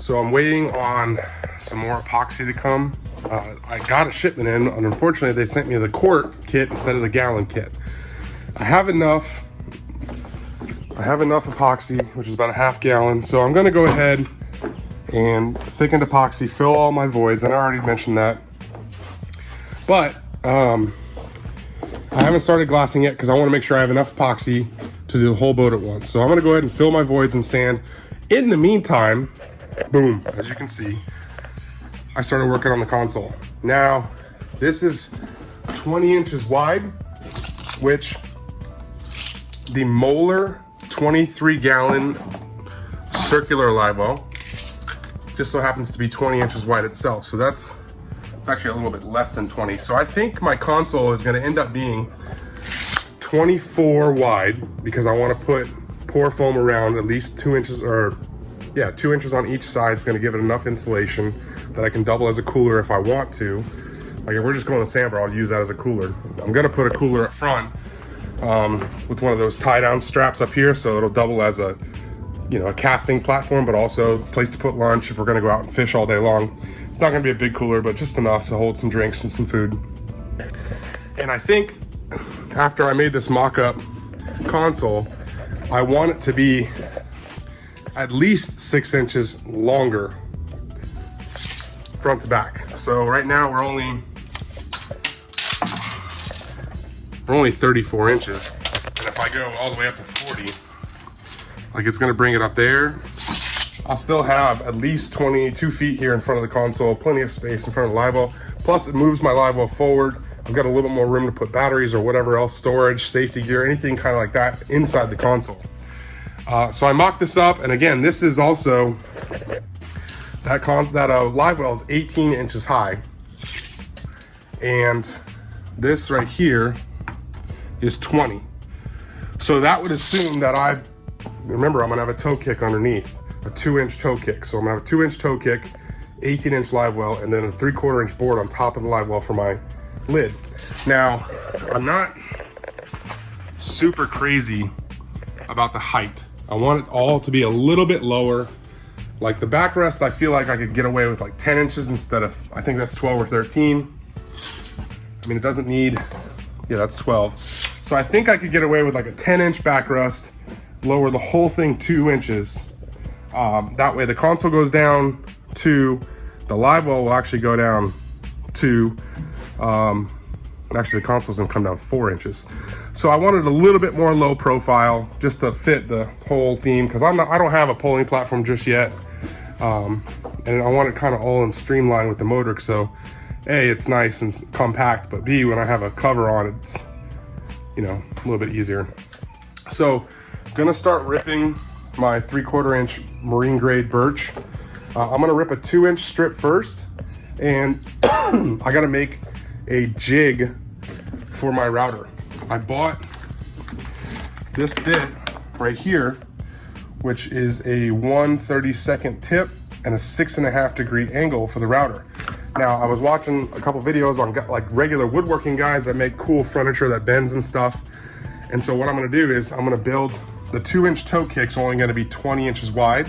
So I'm waiting on some more epoxy to come. I got a shipment in, and unfortunately they sent me the quart kit instead of the gallon kit. I have enough epoxy, which is about a half gallon. So I'm gonna go ahead and thickened epoxy, fill all my voids, and I already mentioned that. But I haven't started glassing yet because I want to make sure I have enough epoxy to do the whole boat at once. So I'm gonna go ahead and fill my voids and sand. In the meantime, boom, as you can see, I started working on the console. Now, this is 20 inches wide, which the Moeller 23 gallon circular Livewell just so happens to be 20 inches wide itself. So it's actually a little bit less than 20. So I think my console is gonna end up being 24 wide because I wanna put pour foam around at least 2 inches, or yeah, 2 inches on each side. It's gonna give it enough insulation that I can double as a cooler if I want to. Like if we're just going to Sandbar, I'll use that as a cooler. I'm gonna put a cooler up front with one of those tie down straps up here, so it'll double as a, you know, a casting platform, but also a place to put lunch if we're gonna go out and fish all day long. It's not gonna be a big cooler, but just enough to hold some drinks and some food. And I think after I made this mock-up console, I want it to be at least 6 inches longer front to back. So right now we're only 34 inches. And if I go all the way up to 40, like it's gonna bring it up there. I'll still have at least 22 feet here in front of the console, plenty of space in front of the Livewell. Plus it moves my Livewell forward. I've got a little bit more room to put batteries or whatever else, storage, safety gear, anything kind of like that inside the console. So I mocked this up, and again, this is also, that Livewell is 18 inches high. And this right here is 20. So that would assume that remember I'm gonna have a toe kick underneath, a 2-inch toe kick. So I'm gonna have a 2-inch toe kick, 18-inch Livewell, and then a 3/4 inch board on top of the Livewell for my lid. Now, I'm not super crazy about the height. I want it all to be a little bit lower. Like the backrest, I feel like I could get away with like 10 inches instead of, I think that's 12 or 13. I mean, it doesn't need, yeah, that's 12. So I think I could get away with like a 10-inch backrest, lower the whole thing 2 inches. That way the console goes down to, the Livewell will actually go down to, actually the console's gonna come down 4 inches. So I wanted a little bit more low profile just to fit the whole theme, because I don't have a polling platform just yet. And I want it kind of all in streamline with the motor, so A, it's nice and compact, but B, when I have a cover on it, it's, you know, a little bit easier. So I'm gonna start ripping my 3/4 inch marine grade birch. I'm gonna rip a 2-inch strip first, and I gotta make a jig for my router. I bought this bit right here, which is a 1/32 tip and a 6.5 degree angle for the router. Now, I was watching a couple videos on like regular woodworking guys that make cool furniture that bends and stuff. And so what I'm gonna do is I'm gonna build the 2-inch toe kick's only gonna be 20 inches wide.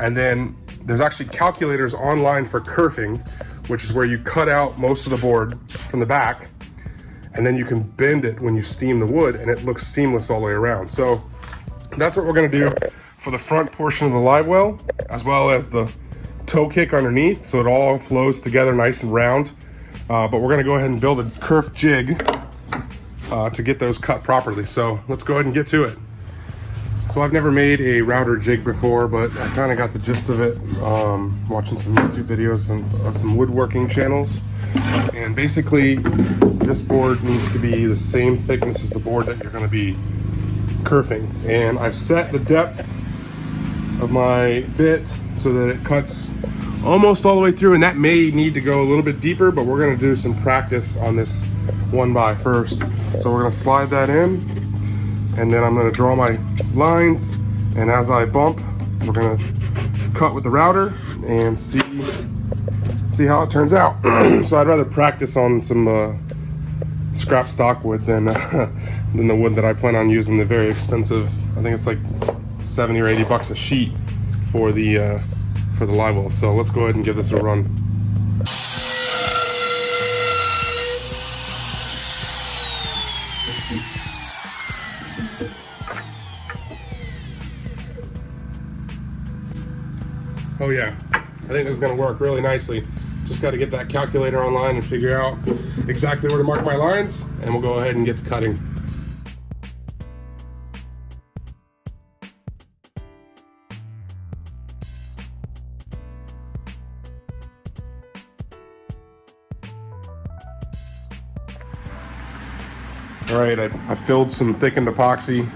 And then there's actually calculators online for kerfing, which is where you cut out most of the board from the back, and then you can bend it when you steam the wood, and it looks seamless all the way around. So that's what we're gonna do for the front portion of the Livewell, as well as the toe kick underneath, so it all flows together nice and round. But we're gonna go ahead and build a kerf jig to get those cut properly. So let's go ahead and get to it. So I've never made a router jig before, but I kind of got the gist of it watching some YouTube videos and some woodworking channels. And basically, this board needs to be the same thickness as the board that you're going to be kerfing. And I've set the depth of my bit so that it cuts almost all the way through, and that may need to go a little bit deeper, but we're going to do some practice on this 1x first. So we're going to slide that in, and then I'm going to draw my lines, and as I bump, we're going to cut with the router and see how it turns out. So I'd rather practice on some scrap stock wood than the wood that I plan on using, the very expensive, I think it's like 70 or 80 bucks a sheet for the for the Livewell. So let's go ahead and give this a run. Oh yeah, I think this is gonna work really nicely. Just got to get that calculator online and figure out exactly where to mark my lines, and we'll go ahead and get to cutting. All right, I filled some thickened epoxy.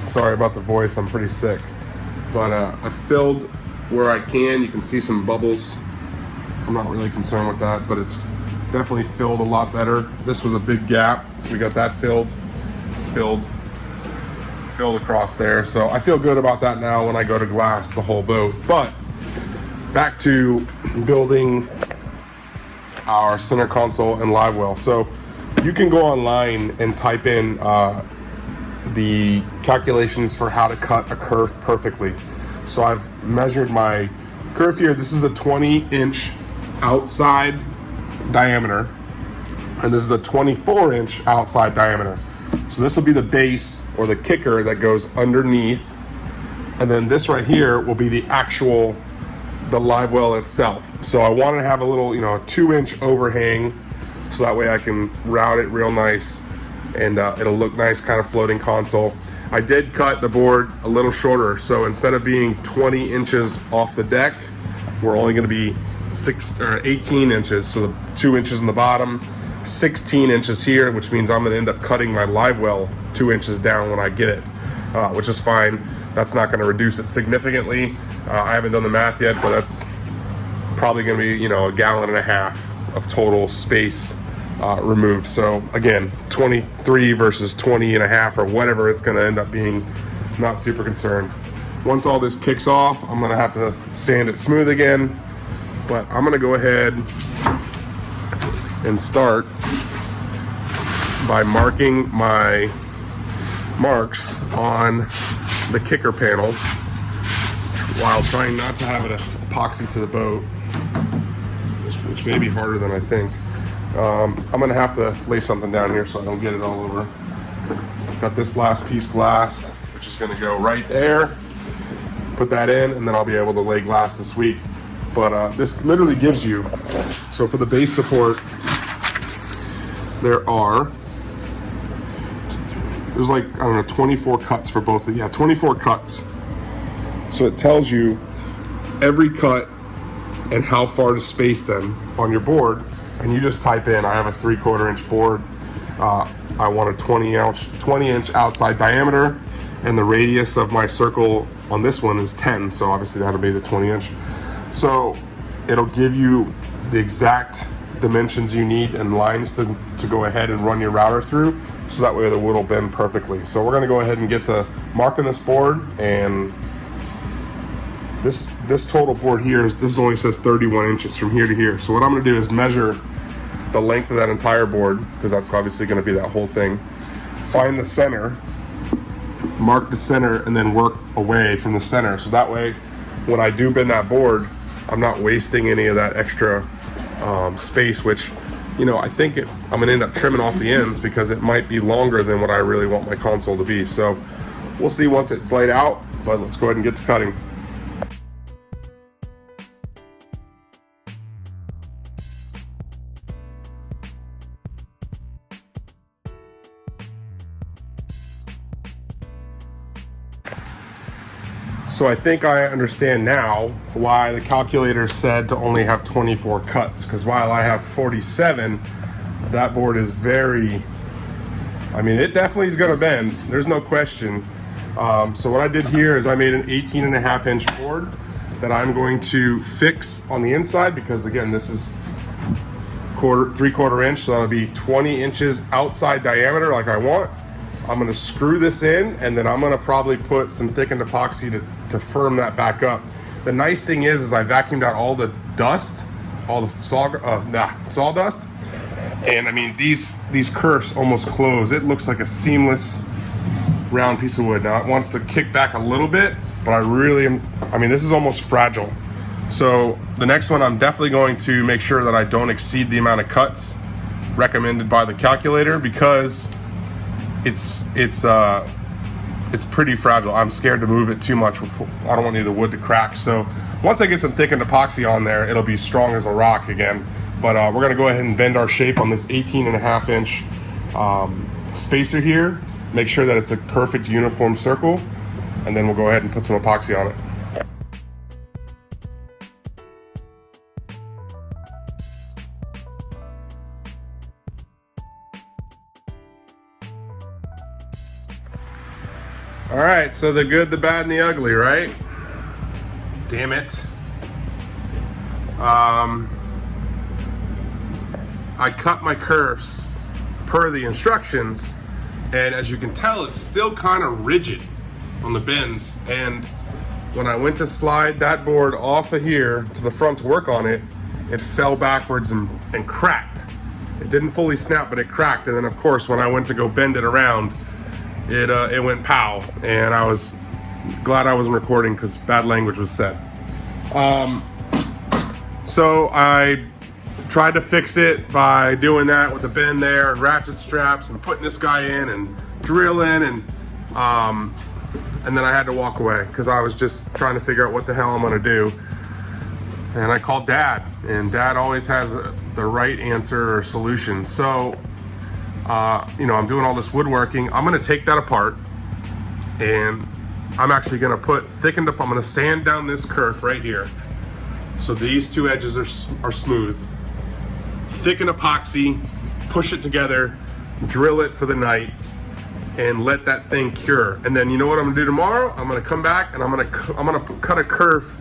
Sorry about the voice, I'm pretty sick. But I filled where I can. You can see some bubbles. I'm not really concerned with that, but it's definitely filled a lot better. This was a big gap, so we got that filled across there. So I feel good about that now when I go to glass the whole boat. But back to building our center console and Livewell. So you can go online and type in the calculations for how to cut a kerf perfectly. So I've measured my kerf here. This is a 20-inch outside diameter, and this is a 24-inch outside diameter. So this will be the base or the kicker that goes underneath, and then this right here will be the Livewell itself. So I want to have a little, a 2-inch overhang, so that way I can route it real nice, and it'll look nice, kind of floating console. I did cut the board a little shorter, so instead of being 20 inches off the deck, we're only going to be 18 inches. So the 2 inches in the bottom, 16 inches here, which means I'm going to end up cutting my Livewell 2 inches down when I get it, which is fine. That's not going to reduce it significantly. I haven't done the math yet, but that's probably going to be, a gallon and a half of total space removed. So again, 23 versus 20 and a half or whatever it's going to end up being, not super concerned. Once all this kicks off, I'm going to have to sand it smooth again, but I'm going to go ahead and start by marking my marks on the kicker panel while trying not to have it epoxy to the boat, which may be harder than I think. I'm gonna have to lay something down here so I don't get it all over. Got this last piece glassed, which is gonna go right there. Put that in, and then I'll be able to lay glass this week. But this literally gives you, so for the base support, there's like, I don't know, 24 cuts for both of, 24 cuts. So it tells you every cut and how far to space them on your board. And you just type in, I have a 3/4 inch board. I want a 20 inch outside diameter, and the radius of my circle on this one is 10. So obviously that'll be the 20 inch. So it'll give you the exact dimensions you need and lines to go ahead and run your router through. So that way the wood will bend perfectly. So we're gonna go ahead and get to marking this board, and this total board here, this only says 31 inches from here to here. So what I'm gonna do is measure the length of that entire board, because that's obviously gonna be that whole thing. Find the center, mark the center, and then work away from the center. So that way, when I do bend that board, I'm not wasting any of that extra space, which, I think I'm gonna end up trimming off the ends because it might be longer than what I really want my console to be. So we'll see once it's laid out, but let's go ahead and get to cutting. So I think I understand now why the calculator said to only have 24 cuts, because while I have 47, that board is very, it definitely is gonna bend, there's no question. So what I did here is I made an 18.5 inch board that I'm going to fix on the inside, because again, this is 3/4 inch, so that'll be 20 inches outside diameter like I want. I'm gonna screw this in, and then I'm gonna probably put some thickened epoxy to firm that back up. The nice thing is I vacuumed out all the dust, all the sawdust, and these kerfs almost close. It looks like a seamless round piece of wood. Now it wants to kick back a little bit, but I really am, this is almost fragile. So the next one, I'm definitely going to make sure that I don't exceed the amount of cuts recommended by the calculator, because it's pretty fragile. I'm scared to move it too much. I don't want any of the wood to crack. So once I get some thickened epoxy on there, it'll be strong as a rock again. But we're gonna go ahead and bend our shape on this 18.5 inch spacer here. Make sure that it's a perfect uniform circle, and then we'll go ahead and put some epoxy on it. All right, so the good, the bad, and the ugly, right? Damn it. I cut my kerfs per the instructions, and as you can tell, it's still kind of rigid on the bends. And when I went to slide that board off of here to the front to work on it, it fell backwards and cracked. It didn't fully snap, but it cracked. And then of course, when I went to go bend it around, it went pow, and I was glad I wasn't recording because bad language was said. So I tried to fix it by doing that with the bend there and ratchet straps and putting this guy in and drilling, and then I had to walk away because I was just trying to figure out what the hell I'm gonna do. And I called Dad, and Dad always has the right answer or solution. So you know, I'm doing all this woodworking. I'm gonna take that apart, and I'm actually gonna put thickened up, I'm gonna sand down this kerf right here. So these two edges are smooth. Thicken epoxy, push it together, drill it for the night, and let that thing cure. And then you know what I'm gonna do tomorrow? I'm gonna come back and I'm gonna cut a kerf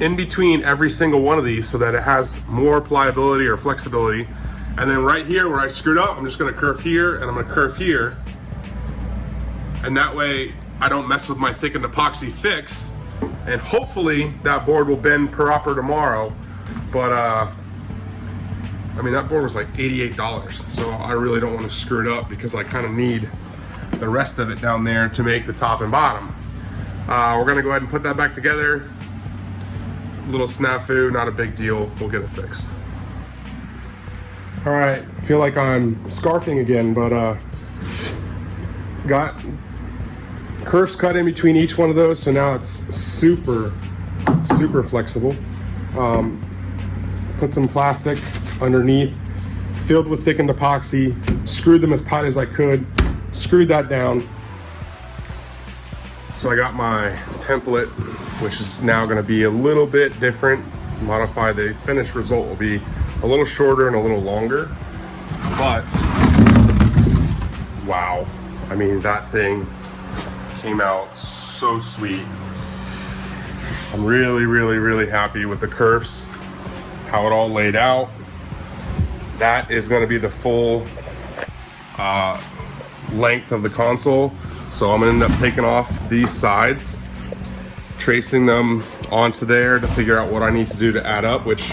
in between every single one of these so that it has more pliability or flexibility. And then right here where I screwed up, I'm just gonna kerf here and I'm gonna kerf here. And that way I don't mess with my thickened epoxy fix. And hopefully that board will bend proper tomorrow. But I mean, that board was like $88. So I really don't wanna screw it up because I kind of need the rest of it down there to make the top and bottom. We're gonna go ahead and put that back together. Little snafu, not a big deal. We'll get it fixed. All right, I feel like I'm scarfing again, but got kerfs cut in between each one of those, so now it's super flexible. Put some plastic underneath, filled with thickened epoxy, screwed them as tight as I could, screwed that down. So I got my template, which is now gonna be a little bit different, modified. The finished result will be a little shorter and a little longer, but wow. I mean, that thing came out so sweet. I'm really happy with the kerfs, how it all laid out. That is gonna be the full length of the console. So I'm gonna end up taking off these sides, tracing them onto there to figure out what I need to do to add up, which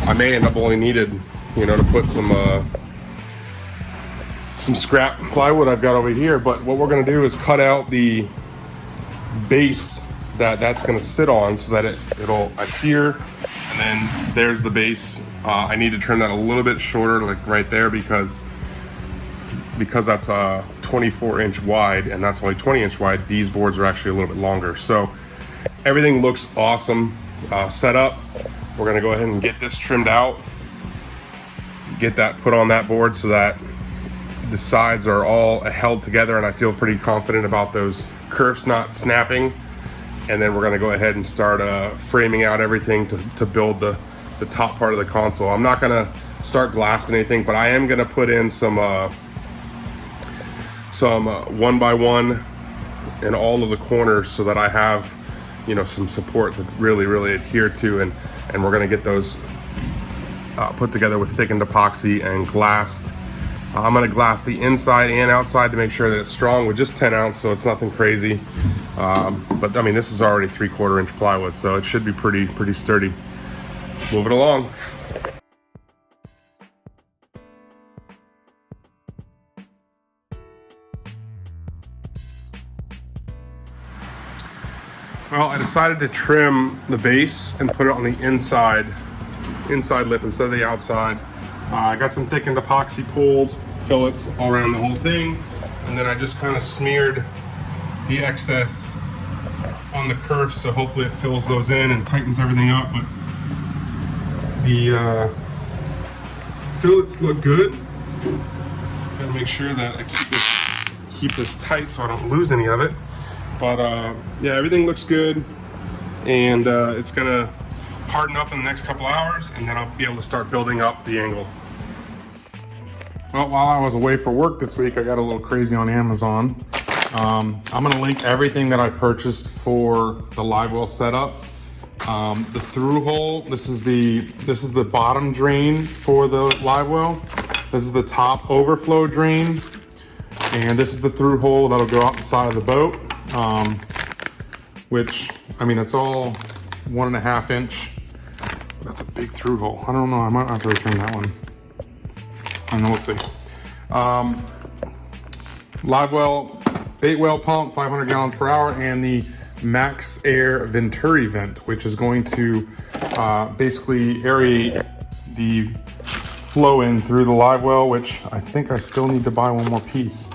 I may end up only needed, you know, to put some scrap plywood I've got over here. But what we're gonna do is cut out the base that's gonna sit on so that it'll adhere, and then there's the base. I need to turn that a little bit shorter, like right there, because that's 24 inch wide and that's only 20 inch wide. These boards are actually a little bit longer. So everything looks awesome set up. We're gonna go ahead and get this trimmed out, get that put on that board so that the sides are all held together, and I feel pretty confident about those kerfs not snapping. And then we're gonna go ahead and start framing out everything to build the top part of the console. I'm not gonna start glassing anything, but I am gonna put in some 1x1 in all of the corners so that I have, you know, some support to really adhere to, and we're gonna get those put together with thickened epoxy and glassed. I'm gonna glass the inside and outside to make sure that it's strong with just 10 ounce, so it's nothing crazy. But I mean, this is already 3/4 inch plywood, so it should be pretty sturdy. Move it along. Well, decided to trim the base and put it on the inside lip instead of the outside. I got some thickened epoxy pulled fillets all around the whole thing, and then I just kind of smeared the excess on the kerf, so hopefully it fills those in and tightens everything up. But the fillets look good. Gotta make sure that I keep this tight so I don't lose any of it. But yeah, everything looks good, and it's gonna harden up in the next couple hours, and then I'll be able to start building up the angle. Well, while I was away for work this week, I got a little crazy on Amazon. I'm gonna link everything that I purchased for the Livewell setup. The through hole, this is the bottom drain for the Livewell. This is the top overflow drain, and this is the through hole that'll go out the side of the boat. Which, I mean, it's all 1.5 inch. That's a big through hole. I don't know, I might have to return that one. I know, we'll see. Livewell bait well pump, 500 gallons per hour, and the Max Air Venturi Vent, which is going to basically aerate the flow in through the Livewell, which I think I still need to buy one more piece.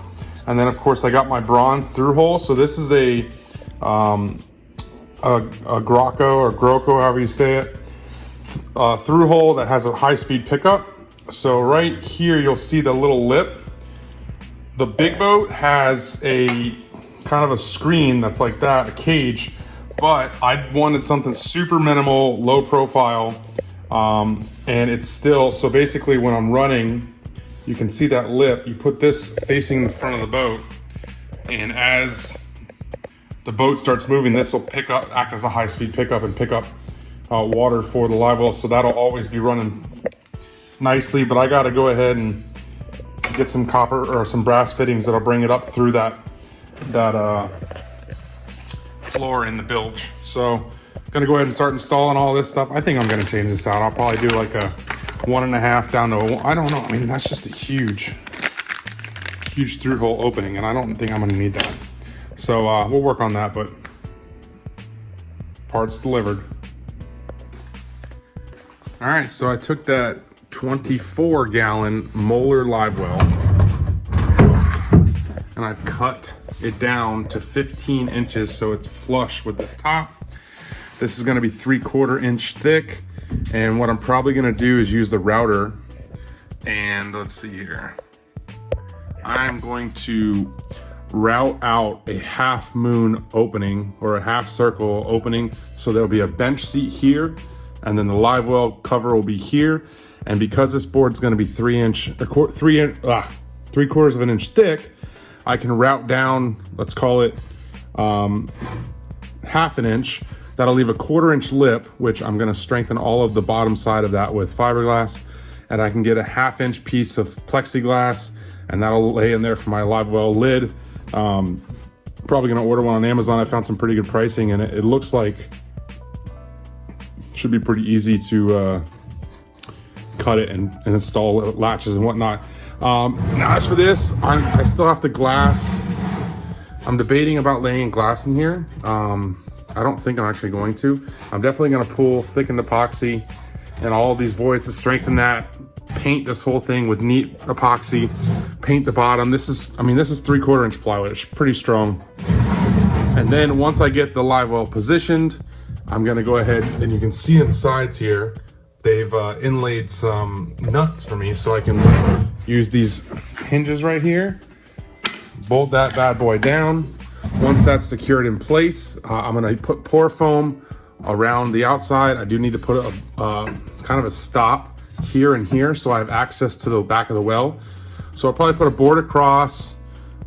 And then of course I got my bronze through hole. So this is a Groco or Groco, however you say it, through hole that has a high-speed pickup. So right here you'll see the little lip. The big boat has a kind of a screen that's like that, a cage, but I wanted something super minimal, low profile, and it's still, so basically when I'm running, you can see that lip. You put this facing the front of the boat, and as the boat starts moving, this will act as a high-speed pickup and pick up water for the Livewell, so that'll always be running nicely. But I got to go ahead and get some copper or some brass fittings that'll bring it up through that floor in the bilge. So I'm gonna go ahead and start installing all this stuff. I think I'm gonna change this out. I'll probably do like a 1.5 down to a, I don't know. I mean, that's just a huge through hole opening, and I don't think I'm gonna need that. So we'll work on that, but parts delivered. All right, so I took that 24-gallon Moeller Livewell and I've cut it down to 15 inches so it's flush with this top. This is going to be 3/4 inch thick, and what I'm probably going to do is use the router, and let's see here, I'm going to route out a half moon opening or a half circle opening, so there'll be a bench seat here, and then the Livewell cover will be here. And because this board's going to be 3/4 of an inch thick, I can route down, let's call it half an inch. That'll leave a 1/4 inch lip, which I'm going to strengthen all of the bottom side of that with fiberglass, and I can get a 1/2 inch piece of plexiglass, and that'll lay in there for my Livewell lid. Probably going to order one on Amazon. I found some pretty good pricing, and it looks like it should be pretty easy to cut it and install latches and whatnot. Now as for this, I still have to glass. I'm debating about laying glass in here. I don't think I'm actually going to. I'm definitely going to pull thickened epoxy and all of these voids to strengthen that, paint this whole thing with neat epoxy, paint the bottom. This is 3/4 inch plywood. It's pretty strong. And then once I get the Livewell positioned, I'm going to go ahead, and you can see in the sides here, they've inlaid some nuts for me, so I can use these hinges right here, bolt that bad boy down. Once that's secured in place, I'm gonna put pour foam around the outside. I do need to put a kind of a stop here and here, so I have access to the back of the well. So I'll probably put a board across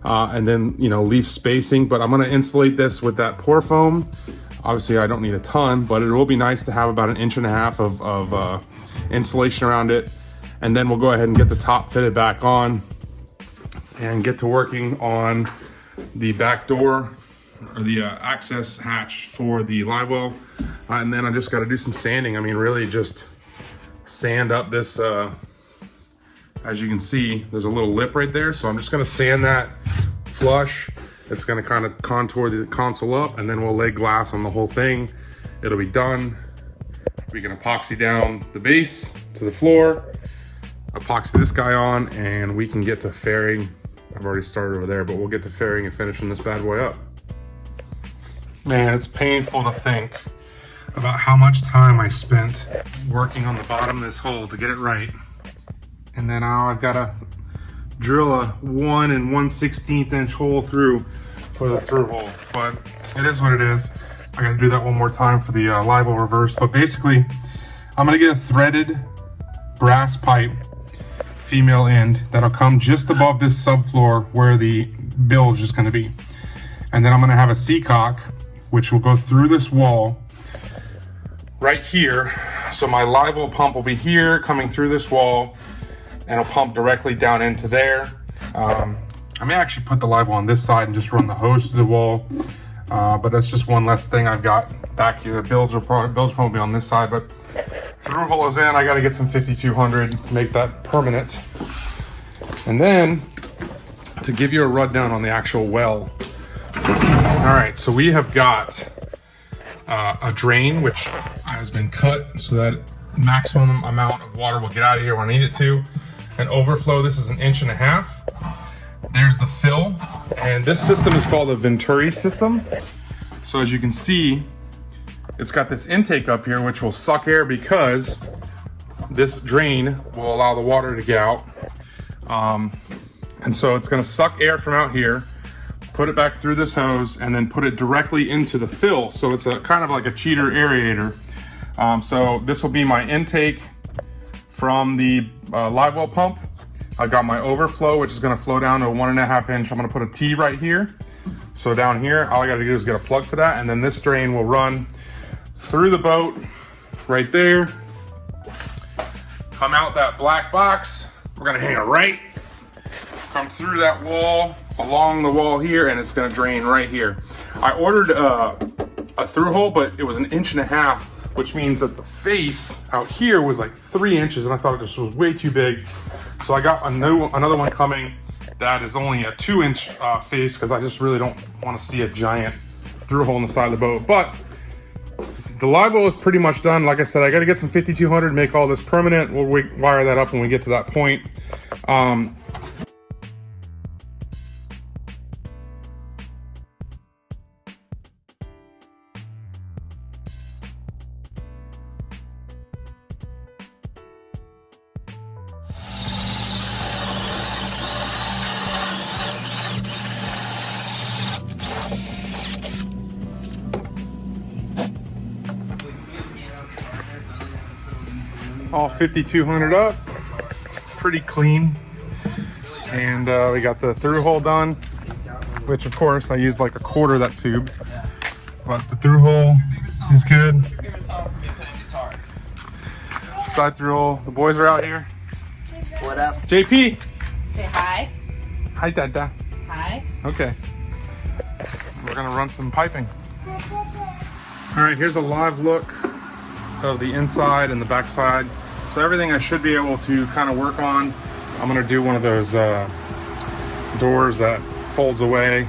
and then, you know, leave spacing, but I'm gonna insulate this with that pour foam. Obviously I don't need a ton, but it will be nice to have about 1.5 inches of insulation around it. And then we'll go ahead and get the top fitted back on and get to working on the back door, or the access hatch for the Livewell. And then I just got to do some sanding. I mean, really just sand up this, as you can see, there's a little lip right there. So I'm just going to sand that flush, It's gonna kind of contour the console up, and then we'll lay glass on the whole thing. It'll be done. We can epoxy down the base to the floor, epoxy this guy on, and we can get to fairing. I've already started over there, but we'll get to fairing and finishing this bad boy up. Man, it's painful to think about how much time I spent working on the bottom of this hole to get it right. And then now I've got to drill a 1 1/16 inch hole through for the through hole. But it is what it is. I got to do that one more time for the Livewell reverse. But basically, I'm going to get a threaded brass pipe, female end, that'll come just above this subfloor where the bill is just going to be. And then I'm going to have a seacock, which will go through this wall right here. So my Livewell pump will be here, coming through this wall, and it'll pump directly down into there. I may actually put the Livewell on this side and just run the hose through the wall. But that's just one less thing I've got back here. The bilge will probably be on this side, but through hole is in. I got to get some 5200, make that permanent. And then to give you a rundown on the actual well. All right, so we have got a drain, which has been cut so that maximum amount of water will get out of here when I need it to. An overflow, this is 1.5 inches. There's the fill, and this system is called a Venturi system. So as you can see, it's got this intake up here, which will suck air because this drain will allow the water to get out. And so it's gonna suck air from out here, put it back through this hose, and then put it directly into the fill. So it's a kind of like a cheater aerator. So this will be my intake from the Livewell pump. I've got my overflow, which is gonna flow down to a 1.5 inch. I'm gonna put a T right here. So down here, all I gotta do is get a plug for that, and then this drain will run through the boat right there, come out that black box. We're gonna hang it right, come through that wall, along the wall here, and it's gonna drain right here. I ordered a through hole, but it was 1.5 inches, which means that the face out here was like 3 inches, and I thought this was way too big. So I got another one coming that is only a 2-inch face, because I just really don't want to see a giant through hole in the side of the boat. But the Livewell is pretty much done. Like I said, I got to get some 5200, make all this permanent. We'll wire that up when we get to that point. All 5200 up, pretty clean. And we got the through hole done, which of course I used like 1/4 of that tube, but the through hole is good. Side through hole, the boys are out here. What up? JP. Say hi. Hi, Dada. Hi. Okay. We're gonna run some piping. All right, here's a live look of the inside and the back side. So everything I should be able to kind of work on. I'm gonna do one of those doors that folds away.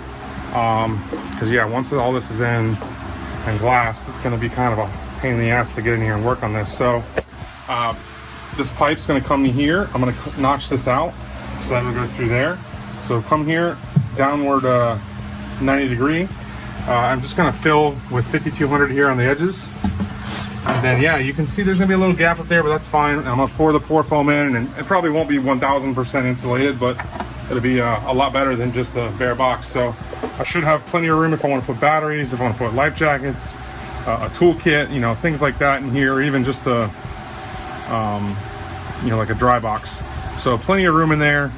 Because yeah, once all this is in and glass, it's gonna be kind of a pain in the ass to get in here and work on this. So this pipe's gonna come here. I'm gonna notch this out so that will go through there. So come here, downward 90 degree. I'm just gonna fill with 5200 here on the edges. And then yeah, you can see there's gonna be a little gap up there, but that's fine. And I'm gonna pour the pour foam in, and it probably won't be 1000% insulated, but it'll be a lot better than just a bare box. So I should have plenty of room if I want to put batteries, if I want to put life jackets, a toolkit, you know, things like that in here, or even just a, you know, like a dry box. So plenty of room in there.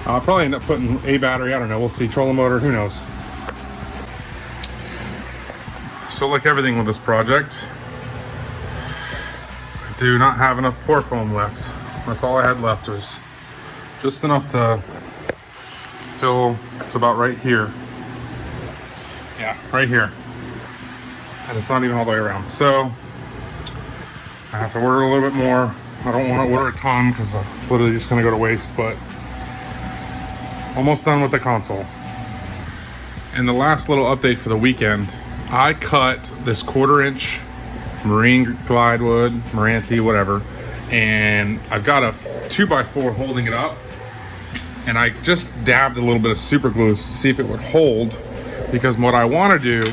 I'll probably end up putting a battery, I don't know, we'll see, trolling motor, who knows. So like everything with this project, I do not have enough pour foam left. That's all I had left, was just enough to fill to about right here. Yeah, right here. And it's not even all the way around. So I have to order a little bit more. I don't want to order a ton because it's literally just going to go to waste, but almost done with the console. And the last little update for the weekend, I cut this 1/4 inch marine plywood, Marantee, whatever, and I've got a 2x4 holding it up, and I just dabbed a little bit of super glue to see if it would hold, because what I want to do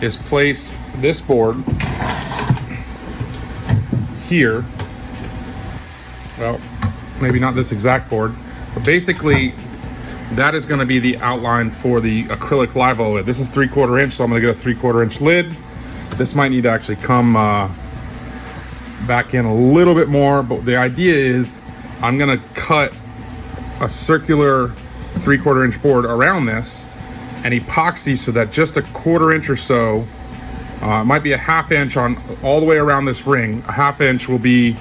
is place this board here. Well, maybe not this exact board, but basically that is going to be the outline for the acrylic Livewell lid. This is 3/4 inch, so I'm going to get a 3/4 inch lid. This might need to actually come back in a little bit more, but the idea is I'm going to cut a circular 3/4 inch board around this and epoxy so that just a 1/4 inch or so, it might be a 1/2 inch on all the way around this ring. A 1/2 inch will be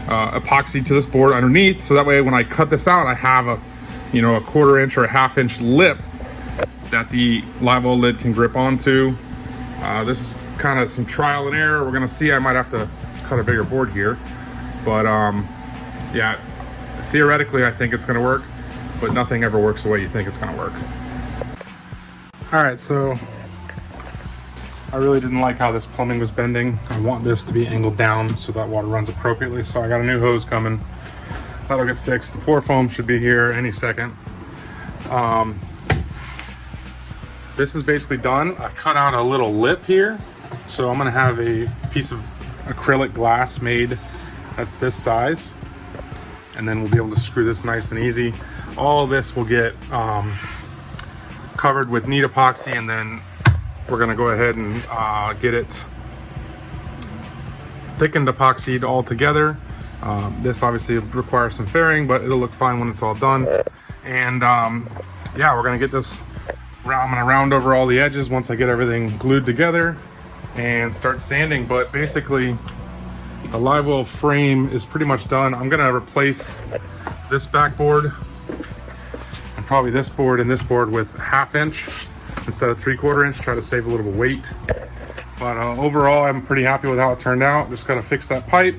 epoxy to this board underneath, so that way when I cut this out, I have a, you know, a 1/4 inch or a 1/2 inch lip that the Livewell lid can grip onto. This is kind of some trial and error. We're gonna see. I might have to cut a bigger board here, but yeah, theoretically I think it's gonna work, but nothing ever works the way you think it's gonna work. All right, so I really didn't like how this plumbing was bending. I want this to be angled down so that water runs appropriately. So I got a new hose coming. That'll get fixed. The floor foam should be here any second. This is basically done. I've cut out a little lip here. So I'm gonna have a piece of acrylic glass made that's this size. And then we'll be able to screw this nice and easy. All this will get covered with neat epoxy, and then we're gonna go ahead and get it thickened epoxied all together. This obviously requires some fairing, but it'll look fine when it's all done. And yeah, we're gonna get this, I'm gonna round over all the edges once I get everything glued together and start sanding. But basically the Livewell frame is pretty much done. I'm gonna replace this backboard and probably this board and this board with 1/2 inch instead of 3/4 inch, try to save a little bit of weight. But overall, I'm pretty happy with how it turned out. Just gotta fix that pipe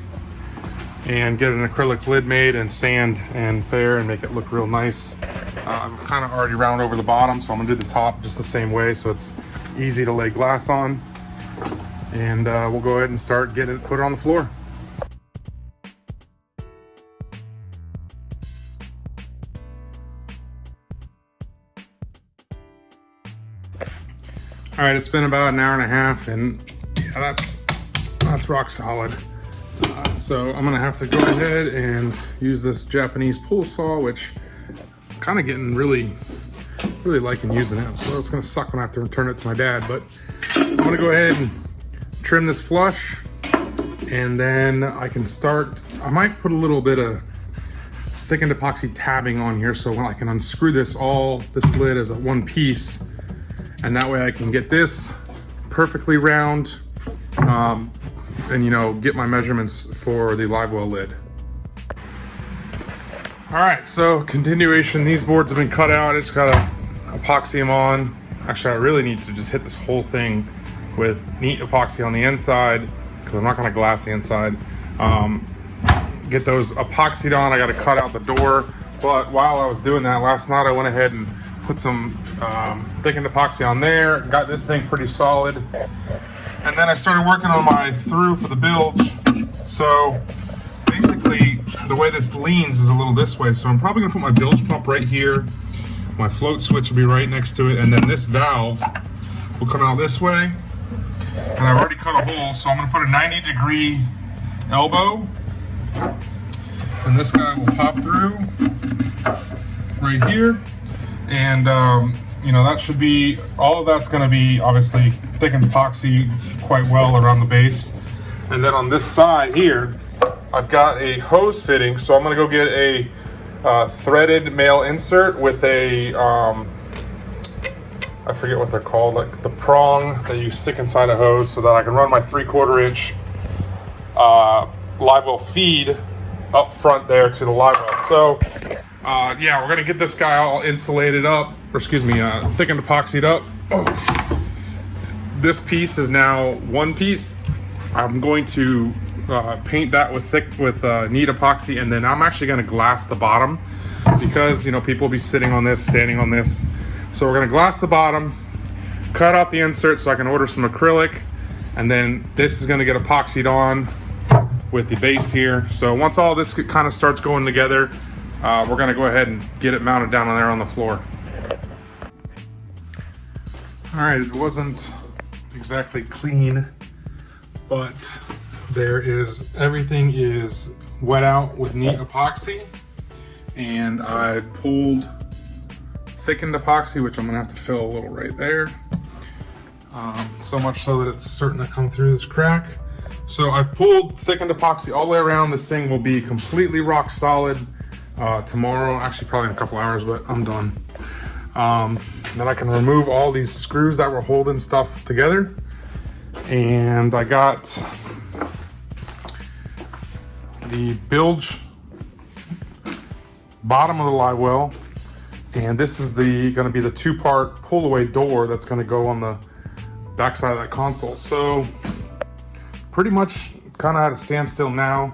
and get an acrylic lid made and sand and fair and make it look real nice. I'm kind of already round over the bottom, so I'm gonna do the top just the same way so it's easy to lay glass on. And we'll go ahead and start getting it, put it on the floor. All right, it's been about an hour and a half, and yeah, that's rock solid. So I'm gonna have to go ahead and use this Japanese pull saw, which I'm kind of getting really liking using it. So it's gonna suck when I have to return it to my dad, but I'm gonna go ahead and trim this flush, and then I can start. I might put a little bit of thickened epoxy tabbing on here so when I can unscrew this lid as a one piece, and that way I can get this perfectly round, and you know, get my measurements for the Livewell lid. All right, so continuation, these boards have been cut out. I just gotta epoxy them on. Actually, I really need to just hit this whole thing with neat epoxy on the inside, because I'm not gonna glass the inside. Get those epoxied on. I gotta cut out the door. But while I was doing that last night, I went ahead and put some thickened epoxy on there, got this thing pretty solid. And then I started working on my Thru for the bilge. So basically the way this leans is a little this way. So I'm probably gonna put my bilge pump right here. My float switch will be right next to it. And then this valve will come out this way. And I've already cut a hole. So I'm gonna put a 90-degree elbow. And this guy will pop through right here. And you know, that should be, all of that's gonna be obviously thickened epoxy quite well around the base. And then on this side here, I've got a hose fitting. So I'm gonna go get a threaded male insert with a, I forget what they're called, like the prong that you stick inside a hose so that I can run my 3/4 inch Livewell feed up front there to the Livewell. So yeah, we're gonna get this guy all insulated up, or excuse me, thickened epoxied up. Oh. This piece is now one piece. I'm going to paint that with neat epoxy, and then I'm actually gonna glass the bottom because, you know, people will be sitting on this, standing on this. So we're gonna glass the bottom, cut out the insert so I can order some acrylic, and then this is gonna get epoxied on with the base here. So once all this kind of starts going together, we're gonna go ahead and get it mounted down on there on the floor. All right, it wasn't exactly clean, but everything is wet out with neat epoxy, and I pulled thickened epoxy, which I'm gonna have to fill a little right there. So much so that it's certain to come through this crack. So I've pulled thickened epoxy all the way around. This thing will be completely rock solid tomorrow, actually probably in a couple hours, but I'm done. Then I can remove all these screws that were holding stuff together. And I got the bilge bottom of the live well, and this is gonna be the 2-part pull away door that's gonna go on the backside of that console. So pretty much kind of at a standstill now.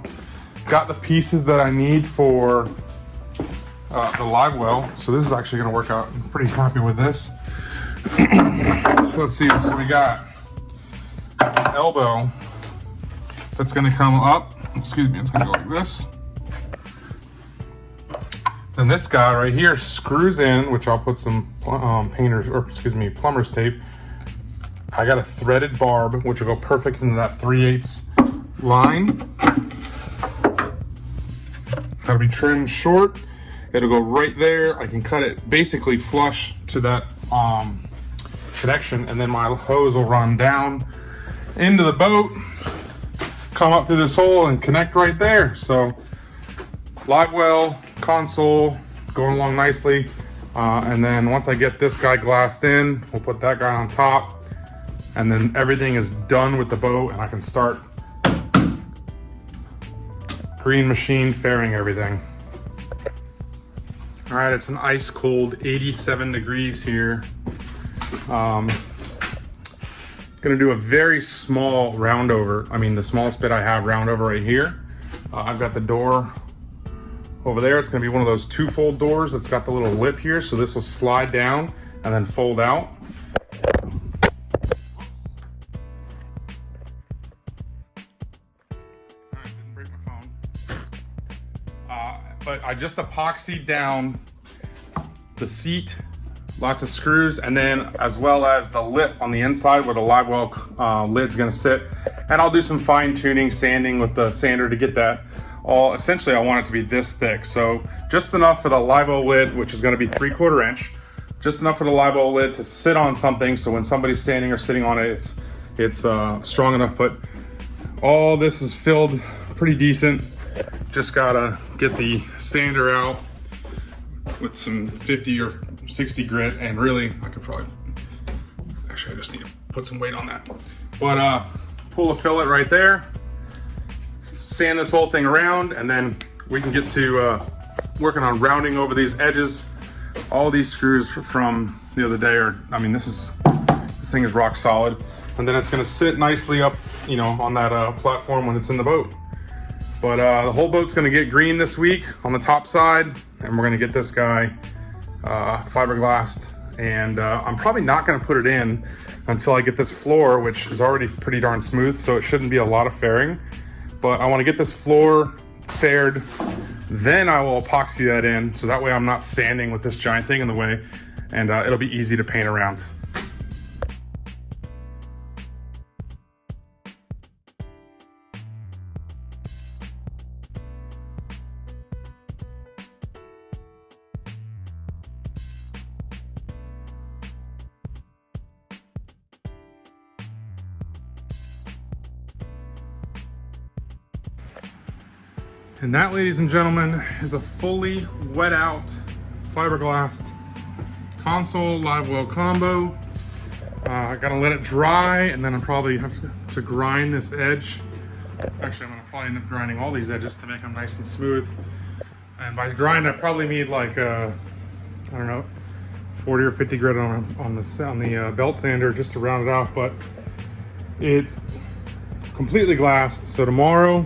Got the pieces that I need for the live well, so this is actually gonna work out. I'm pretty happy with this. So let's see, so we got an elbow that's gonna come up, excuse me, it's gonna go like this. Then this guy right here screws in, which I'll put some plumber's tape. I got a threaded barb, which will go perfect into that 3/8 line. Gotta be trimmed short. It'll go right there. I can cut it basically flush to that connection, and then my hose will run down into the boat, come up through this hole, and connect right there. So live well, console, going along nicely. And then once I get this guy glassed in, we'll put that guy on top, and then everything is done with the boat, and I can start green machine fairing everything. All right, it's an ice cold 87 degrees here. Gonna do a very small round over. I mean, the smallest bit I have round over right here. I've got the door over there. It's gonna be one of those 2-fold doors that's got the little lip here. So this will slide down and then fold out. Didn't break my phone. But I just epoxied down the seat, lots of screws, and then as well as the lip on the inside where the live well lid's gonna sit. And I'll do some fine tuning, sanding with the sander to get that all, essentially I want it to be this thick. So just enough for the live well lid, which is gonna be 3/4 inch, just enough for the live well lid to sit on something. So when somebody's standing or sitting on it, it's strong enough, but all this is filled pretty decent. Just gotta get the sander out with some 50 or 60 grit, and really, I could probably, actually I just need to put some weight on that. But pull a fillet right there, sand this whole thing around, and then we can get to working on rounding over these edges. All these screws from the other day are, I mean, this thing is rock solid. And then it's gonna sit nicely up, you know, on that platform when it's in the boat. But the whole boat's gonna get green this week on the top side, and we're gonna get this guy fiberglassed. And I'm probably not gonna put it in until I get this floor, which is already pretty darn smooth, so it shouldn't be a lot of fairing. But I wanna get this floor faired, then I will epoxy that in, so that way I'm not sanding with this giant thing in the way, and it'll be easy to paint around. And that, ladies and gentlemen, is a fully wet out fiberglassed console live well combo. I gotta let it dry, and then I probably have to grind this edge. Actually, I'm gonna probably end up grinding all these edges to make them nice and smooth. And by grind, I probably need like I don't know, 40 or 50 grit on the belt sander just to round it off. But it's completely glassed. So tomorrow,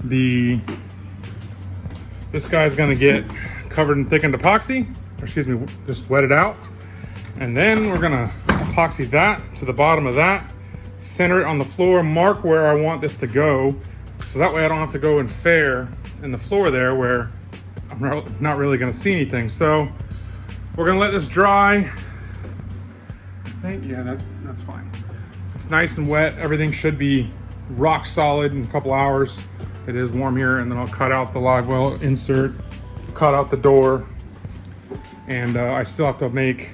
this guy's gonna get covered in thickened epoxy, or excuse me, just wet it out, And then we're gonna epoxy that to the bottom of that, center it on the floor, mark where I want this to go, so that way I don't have to go and fare in the floor there where I'm not really gonna see anything. So we're gonna let this dry. I think, yeah, that's fine. It's nice and wet. Everything should be rock solid in a couple hours. It is warm here, and then I'll cut out the Livewell insert, cut out the door, and I still have to make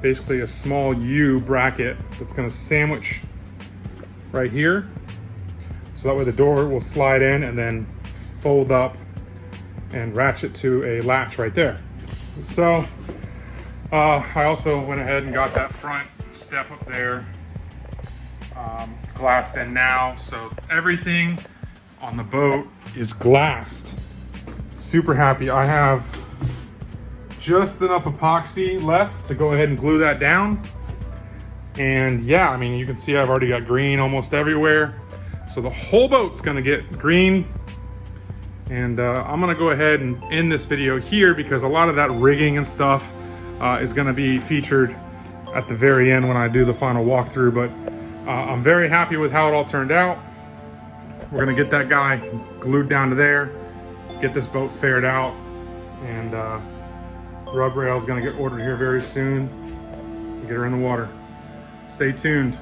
basically a small U bracket that's gonna sandwich right here. So that way the door will slide in and then fold up and ratchet to a latch right there. So I also went ahead and got that front step up there glassed in now. So everything on the boat is glassed. Super happy. I have just enough epoxy left to go ahead and glue that down. And yeah, I mean, you can see I've already got green almost everywhere. So the whole boat's gonna get green. And I'm gonna go ahead and end this video here because a lot of that rigging and stuff is gonna be featured at the very end when I do the final walkthrough. But I'm very happy with how it all turned out. We're gonna get that guy glued down to there, get this boat fared out, and rub rail is gonna get ordered here very soon. Get her in the water. Stay tuned.